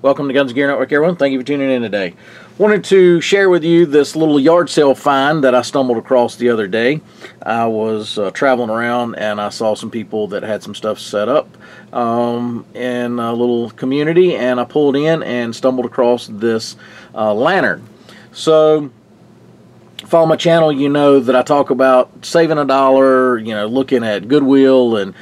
Welcome to Guns and Gear Network, everyone. Thank you for tuning in today. Wanted to share with you this little yard sale find that I stumbled across the other day. I was traveling around and I saw some people that had some stuff set up in a little community, and I pulled in and stumbled across this lantern. So, follow my channel, you know that I talk about saving $1, you know, looking at Goodwill and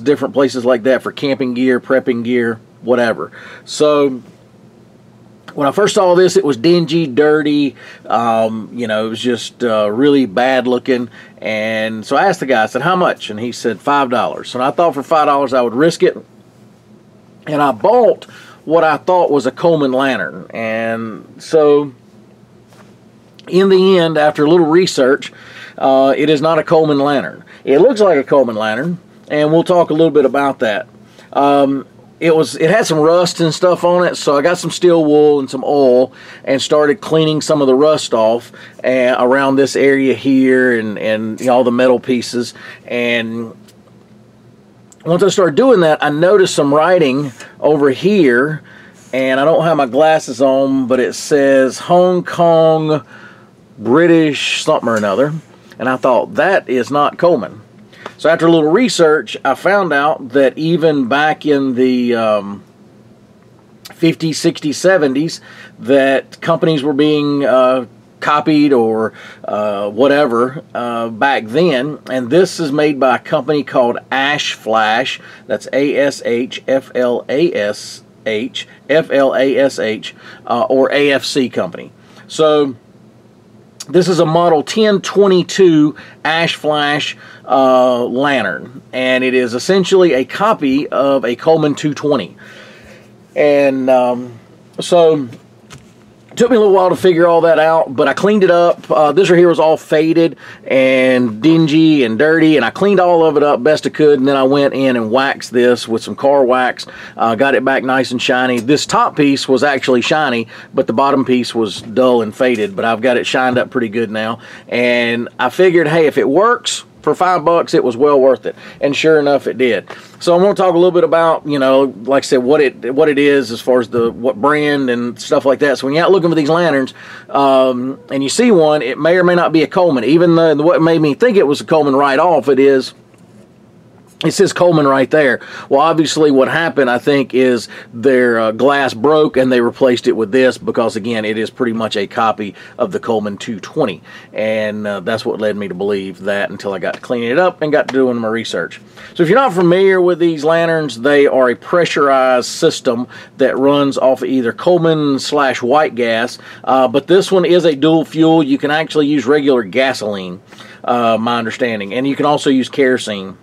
different places like that for camping gear, prepping gear, whatever. So when I first saw this, it was dingy, dirty, you know, it was just really bad looking. And so I asked the guy, I said, how much? And he said $5. And I thought for $5 I would risk it. And I bought what I thought was a Coleman lantern. And so in the end, after a little research, it is not a Coleman lantern. It looks like a Coleman lantern, and we'll talk a little bit about that. It had some rust and stuff on it, so I got some steel wool and some oil and started cleaning some of the rust off around this area here and you know, all the metal pieces. And once I started doing that, I noticed some writing over here, and I don't have my glasses on, but it says Hong Kong British something or another, and I thought that is not Coleman. So after a little research, I found out that even back in the 50s, 60s, 70s, that companies were being copied or whatever back then. And this is made by a company called Ash Flash. That's A-S-H-F-L-A-S-H, F-L-A-S-H, or AFC company. So this is a model 1022 Ash Flash lantern, and it is essentially a copy of a Coleman 220. And so it took me a little while to figure all that out, but I cleaned it up. This right here was all faded and dingy and dirty, and I cleaned all of it up best I could, and then I went in and waxed this with some car wax, got it back nice and shiny. This top piece was actually shiny, but the bottom piece was dull and faded, but I've got it shined up pretty good now, and I figured, hey, if it works for $5, it was well worth it, and sure enough, it did. So I'm going to talk a little bit about, you know, like I said, what it is as far as what brand and stuff like that. So when you're out looking for these lanterns, and you see one, it may or may not be a Coleman. Even though what made me think it was a Coleman right off, it says Coleman right there. Well, obviously what happened, I think, is their glass broke and they replaced it with this because, again, it is pretty much a copy of the Coleman 220. And that's what led me to believe that until I got to cleaning it up and got to doing my research. So if you're not familiar with these lanterns, they are a pressurized system that runs off of either Coleman/white gas, but this one is a dual fuel. You can actually use regular gasoline, my understanding, and you can also use kerosene.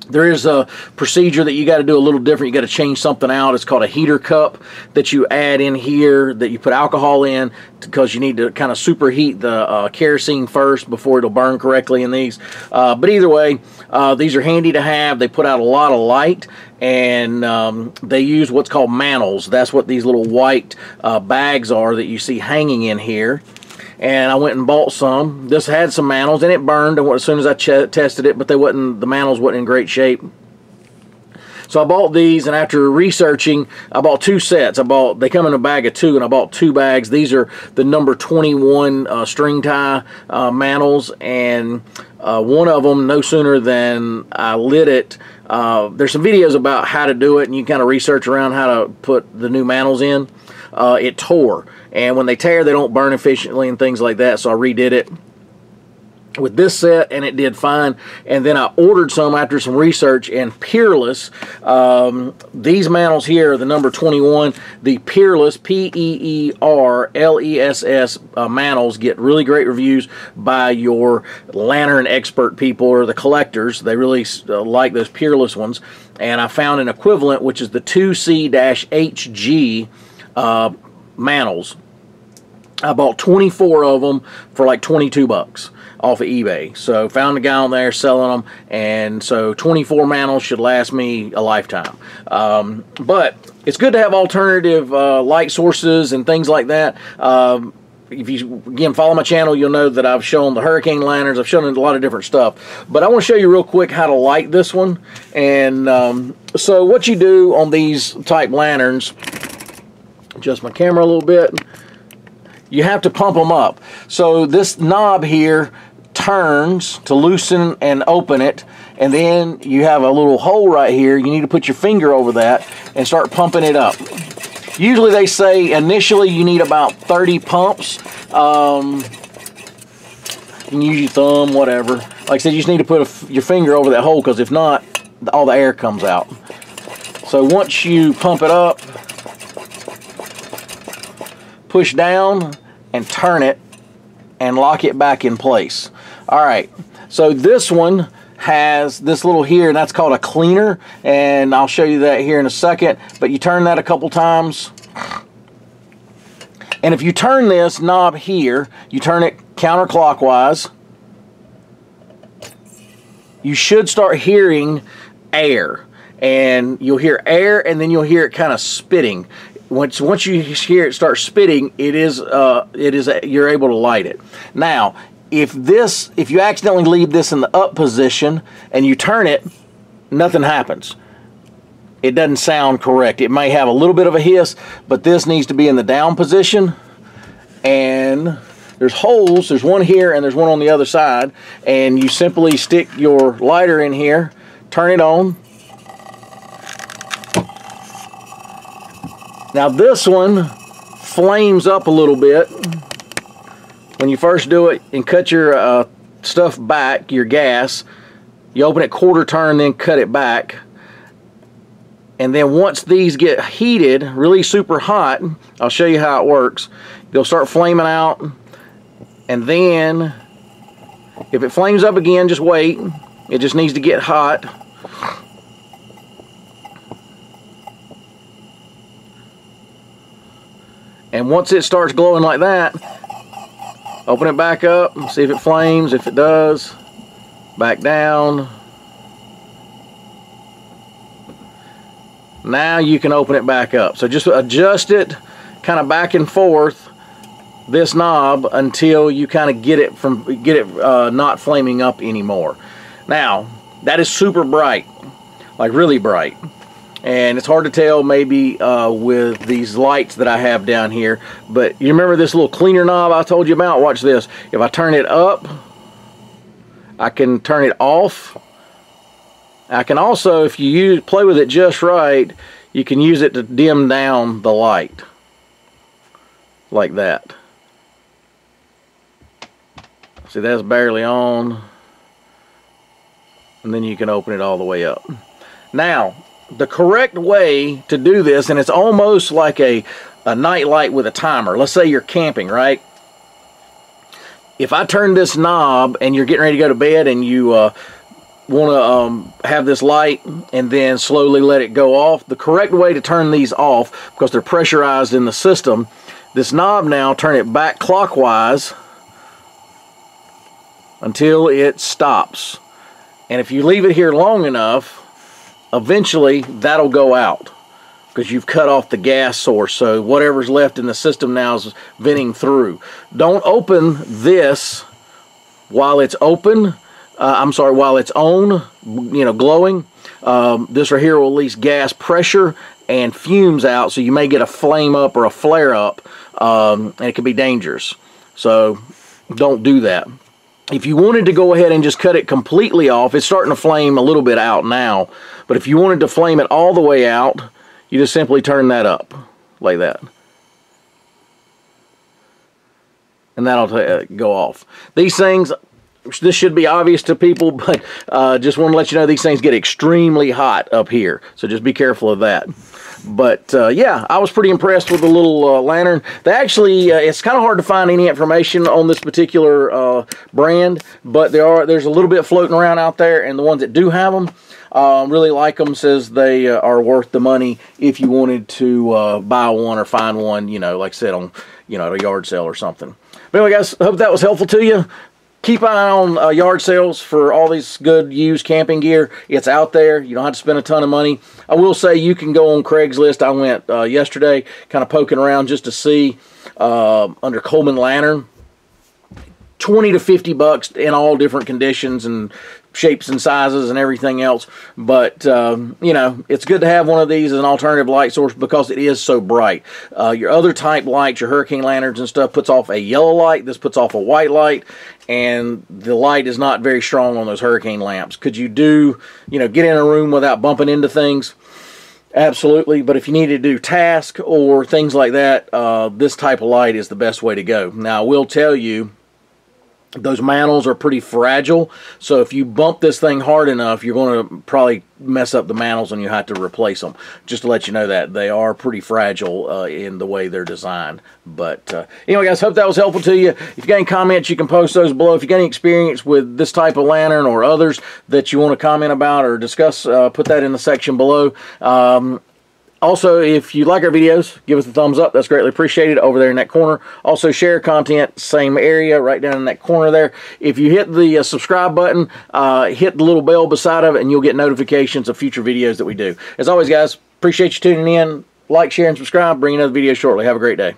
There is a procedure that you got to do a little different. You got to change something out. It's called a heater cup that you add in here, that you put alcohol in, because you need to kind of superheat the kerosene first before it'll burn correctly in these. But either way, these are handy to have. They put out a lot of light, and they use what's called mantles. That's what these little white bags are that you see hanging in here. And I went and bought some. This had some mantles, and it burned as soon as I tested it, but the mantles wasn't in great shape. So I bought these, and after researching, I bought two sets. They come in a bag of two, and I bought two bags. These are the number 21 string tie mantles, and one of them, no sooner than I lit it, there's some videos about how to do it, and you kind of research around how to put the new mantles in. It tore, and when they tear, they don't burn efficiently and things like that, so I redid it with this set, and it did fine. And then I ordered some after some research, and Peerless, these mantles here are the number 21. The Peerless, P-E-E-R-L-E-S-S mantles get really great reviews by your lantern expert people or the collectors. They really like those Peerless ones, and I found an equivalent, which is the 2C-HG mantles. I bought 24 of them for like 22 bucks off of eBay. So found a guy on there selling them, and so 24 mantles should last me a lifetime. But it's good to have alternative light sources and things like that. If you, again, follow my channel, you'll know that I've shown the hurricane lanterns. I've shown a lot of different stuff. But I want to show you real quick how to light this one. And so what you do on these type lanterns Adjust my camera a little bit. You have to pump them up. So this knob here turns to loosen and open it, and then you have a little hole right here. You need to put your finger over that and start pumping it up. Usually they say initially you need about 30 pumps. You can use your thumb, whatever. Like I said, you just need to put your finger over that hole, because if not, all the air comes out. So once you pump it up, push down and turn it and lock it back in place. All right, so this one has this little here, and that's called a cleaner, and I'll show you that here in a second. But you turn that a couple times, and if you turn this knob here, you turn it counterclockwise, you should start hearing air, and you'll hear air, and then you'll hear it kind of spitting. Once you hear it start spitting, you're able to light it. Now, if you accidentally leave this in the up position and you turn it, nothing happens. It doesn't sound correct. It may have a little bit of a hiss, but this needs to be in the down position. And there's holes. There's one here and there's one on the other side. And you simply stick your lighter in here, turn it on. Now this one flames up a little bit when you first do it, and cut your stuff back, your gas. You open it quarter turn, then cut it back. And then once these get heated, really super hot, I'll show you how it works. They'll start flaming out, and then if it flames up again, just wait. It just needs to get hot. And once it starts glowing like that, open it back up and see if it flames. If it does, back down. Now you can open it back up. So just adjust it kind of back and forth, this knob, until you kind of get it not flaming up anymore. Now that is super bright, like really bright. And it's hard to tell maybe with these lights that I have down here, but you remember this little cleaner knob I told you about? Watch this. If I turn it up, I can turn it off. I can also, if you play with it just right, you can use it to dim down the light like that. See, that's barely on, and then you can open it all the way up. Now the correct way to do this, and it's almost like a night light with a timer. Let's say you're camping, right? If I turn this knob and you're getting ready to go to bed and you want to have this light and then slowly let it go off, the correct way to turn these off, because they're pressurized in the system, this knob now, turn it back clockwise until it stops. And if you leave it here long enough, eventually that'll go out, because you've cut off the gas source, so whatever's left in the system now is venting through. Don't open this while it's open. While it's on, glowing. This right here will release gas pressure and fumes out, so you may get a flame up or a flare up, and it can be dangerous. So don't do that. If you wanted to go ahead and just cut it completely off, it's starting to flame a little bit out now, but if you wanted to flame it all the way out, you just simply turn that up like that, and that'll go off. These things, this should be obvious to people, but just want to let you know these things get extremely hot up here, so just be careful of that. But yeah, I was pretty impressed with the little lantern. They actually, it's kind of hard to find any information on this particular brand, but there's a little bit floating around out there, and the ones that do have them, really like them, says they are worth the money if you wanted to buy one or find one, like I said, on at a yard sale or something. But anyway, guys, I hope that was helpful to you. Keep an eye on yard sales for all these good used camping gear. It's out there. You don't have to spend a ton of money. I will say you can go on Craigslist. I went yesterday kind of poking around just to see under Coleman lantern. $20 to $50 in all different conditions and shapes and sizes and everything else. But you know, it's good to have one of these as an alternative light source because it is so bright. Your other type lights, your hurricane lanterns and stuff, puts off a yellow light. This puts off a white light, and the light is not very strong on those hurricane lamps. Could you do, you know, get in a room without bumping into things? Absolutely. But if you need to do tasks or things like that, this type of light is the best way to go. Now, I will tell you, those mantles are pretty fragile, so if you bump this thing hard enough, you're going to probably mess up the mantles and you have to replace them. Just to let you know that they are pretty fragile in the way they're designed. But anyway, guys, hope that was helpful to you. If you got any comments, you can post those below. If you got any experience with this type of lantern or others that you want to comment about or discuss, put that in the section below. Also, if you like our videos, give us a thumbs up. That's greatly appreciated over there in that corner. Also, share content, same area, right down in that corner there. If you hit the subscribe button, hit the little bell beside of it, and you'll get notifications of future videos that we do. As always, guys, appreciate you tuning in. Like, share, and subscribe. Bring another video shortly. Have a great day.